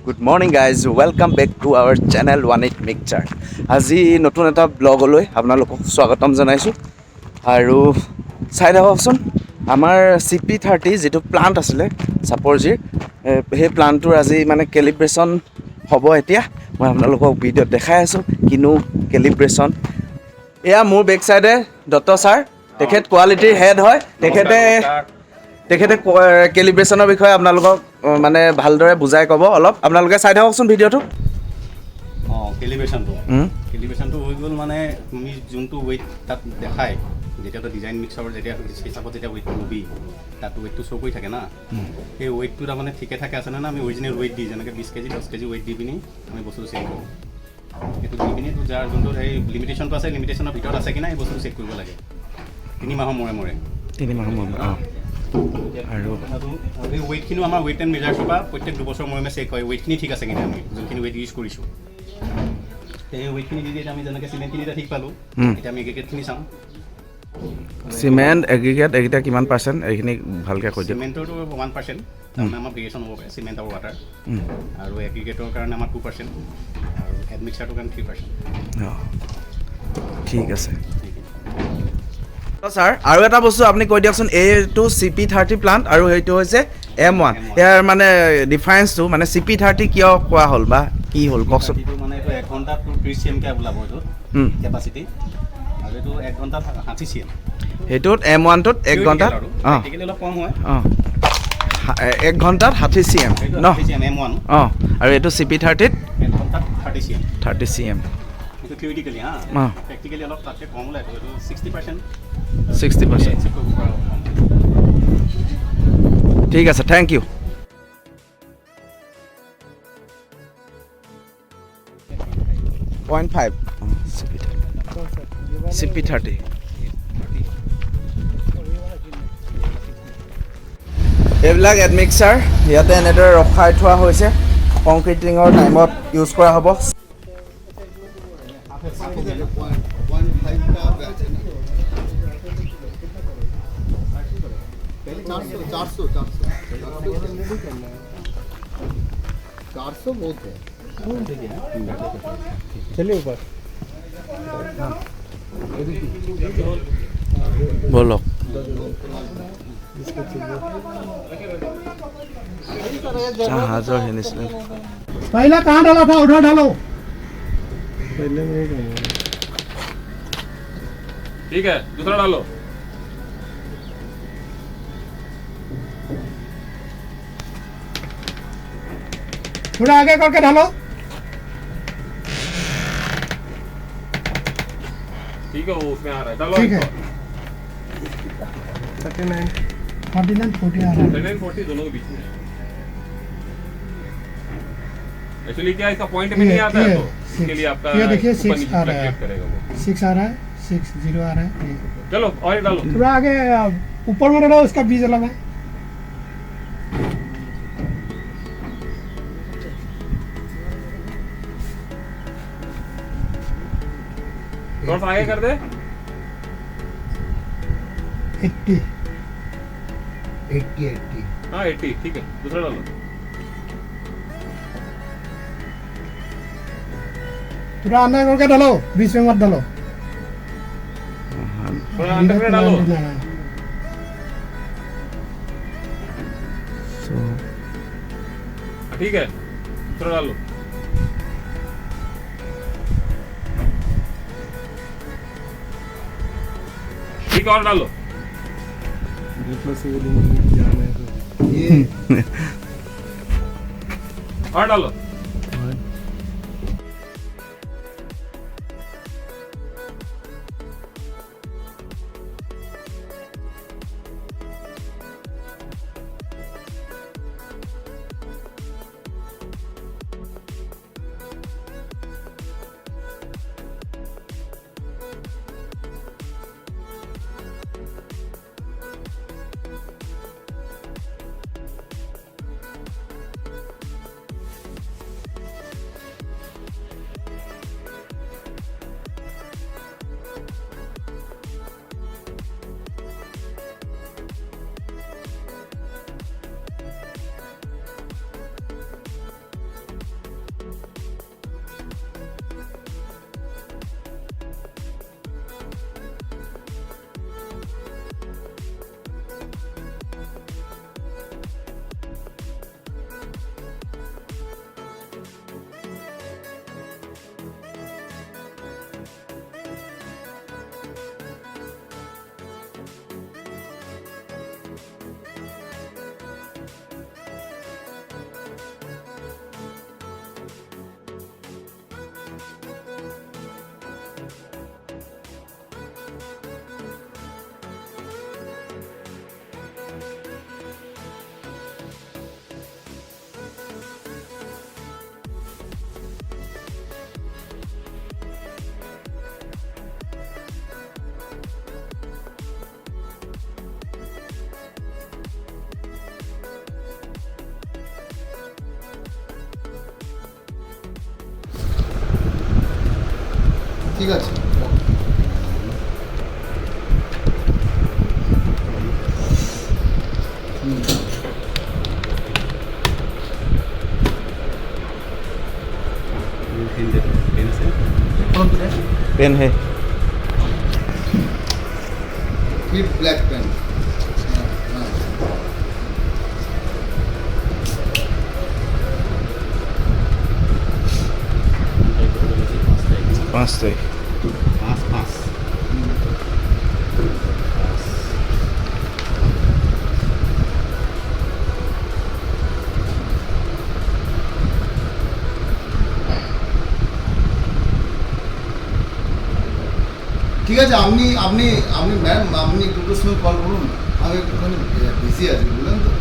Good morning guys, welcome back to our channel 18 Mixture. আজি নতুন এটা ব্লগলৈ আপোনালোকক স্বাগতম জনাইছো আৰু চাই দেখাওকচোন আমাৰ CP30 যেটো প্লান্ট আছিলে সাপৰজিৰ হে প্লান্টৰ আজি মানে ক্যালিব্ৰেশন হ'ব এতিয়া মই আপোনালোকক ভিডিঅ দেখাই আছো কিনো ক্যালিব্ৰেশন এয়া মোৰ বেক সাইডে দত্ত স্যাৰ তেখেত কোৱালিটিৰ হেড হয় তেখেতে ক্যালিব্ৰেশনৰ বিষয়ে আপোনালোকক মানে ভালদৰে বুজাই ক'ব অলপ আপোনালোকে চাই থাককচোন ভিডিঅটো ক্যালিব্রেশনটো হৈ গ'ল মানে তুমি যোনটো ওয়েট তাত দেখায় যেটা তো ডিজাইন মিক্সার যেটা হিসাবত যেটা ওয়েট লবি তাত ওয়েটটো শো কৰি থাকে না সেই ওয়েটটো মানে ঠিকে থাকে আছে না আমি অৰিজিনাল ওয়েট দি যেনেকৈ 20 কেজি 10 কেজি ওয়েট দি পিনি আমি বস্তুটো চেক কৰোঁ এইটো দি পিনি যাৰ যোনটো এই লিমিটেশ্যনটো আছে লিমিটেশ্যনৰ ভিতৰত আছে কিনা এই বস্তুটো চেক কৰিব লাগে 3 মাহৰ মূৰে মূৰে আৰু এই ওয়েটখিনি আমাৰ ওয়েট এণ্ড মেজাৰ্ছৰ পৰা প্ৰত্যেক 2 বছৰ মূৰে চেক হয় ওয়েটখিনি ঠিক আছে কিনা আমি যোনখিনি ওয়েট ইউজ কৰিছোঁ এই ওয়েটখিনি দি আমি যেনেকৈ চিমেণ্টখিনিটা ঠিক পালোঁ এতিয়া আমি এগ্ৰিগেটখিনি চাওঁ সিমেন্ট এগ্ৰিগেট এইটা কিমান পাৰ্সেন্ট এইখিনি ভালকে কই দিও সিমেন্টটো 1% তাৰমানে আমাৰ ভেৰিয়েশ্যন হ'ব পাৰে সিমেন্ট আৰু ৱাটাৰ আৰু এগ্ৰিগেটৰ কাৰণে আমাৰ 2% আৰু এডমিক্সাৰটোৰ কাৰণে 3% ঠিক আছে তো স্যাৰ আৰু এটা বস্তু আপুনি কৈ দিয়কচোন এইটো CP30 প্লান্ট আৰু এইটো হৈছে M1 ইয়াৰ মানে ডিফাৰেন্সটো মানে CP30 কিয় কোৱা হ'ল বা কি হ'ল কওকচোন এইটো মানে এইটো 1 ঘণ্টাত 30 cm কে ওলাব এইটো কেপাসিটি আৰু এইটো 1 ঘণ্টাত 60 cm এইটোত M1 টোত 1 ঘণ্টাত টেকনিক্যালি অলপ কম হয় 1 ঘণ্টাত 60 cm ন 60 cm M1 আৰু এইটো CP30 ত 1 ঘণ্টাত 30 cm এইটো থিওৰিটিক্যালি প্ৰ্যাকটিক্যালি অলপ তাতকে কম ওলাই এইটো 60% ঠিক আছে থ্যাংক ইউ .5 CP30 এইবিলাক এডমিক্সাৰ ইয়াতে এনেদৰে ৰখাই থোৱা হৈছে কংক্ৰিটিঙৰ টাইমত ইউজ কৰা হ'ব चलिए ऊपर बोलो जहाजर है निश्चय पहला कहाँ डाला था उधर डालो ठीक है दूसरा डालो थोड़ा आगे करके डालो ठीक है वो उसमें आ रहा है डालो ठीक है 39 49 40 आ रहा है 39 40 दोनों के बीच में एक्चुअली क्या इसका पॉइंट में नहीं आता है तो इसके लिए आपका ये देखिए 6 आ रहा है करेगा वो 6 आ रहा है 6 0 आ रहा है चलो और डालो थोड़ा आगे ऊपर में डालो उसका बीज अलग है थोड़ा सा आगे कर दे 80 हाँ 80 ठीक है दूसरा डालो थोड़ा अंदर करके डालो बीच में मत डालो थोड़ा अंदर में डालो ठीक है दूसरा डालो ठीक और डालो और डालो ঠিক আছে पेन से पेन है फिर ब्लैक पेन पाँच तारीख पाँच पाँच ঠিক আছে আপনি আপনি আপনি ম্যাম আপনি দুটোর সময় কল করুন আমি একটুখানি বিজি আছি বুঝলেন তো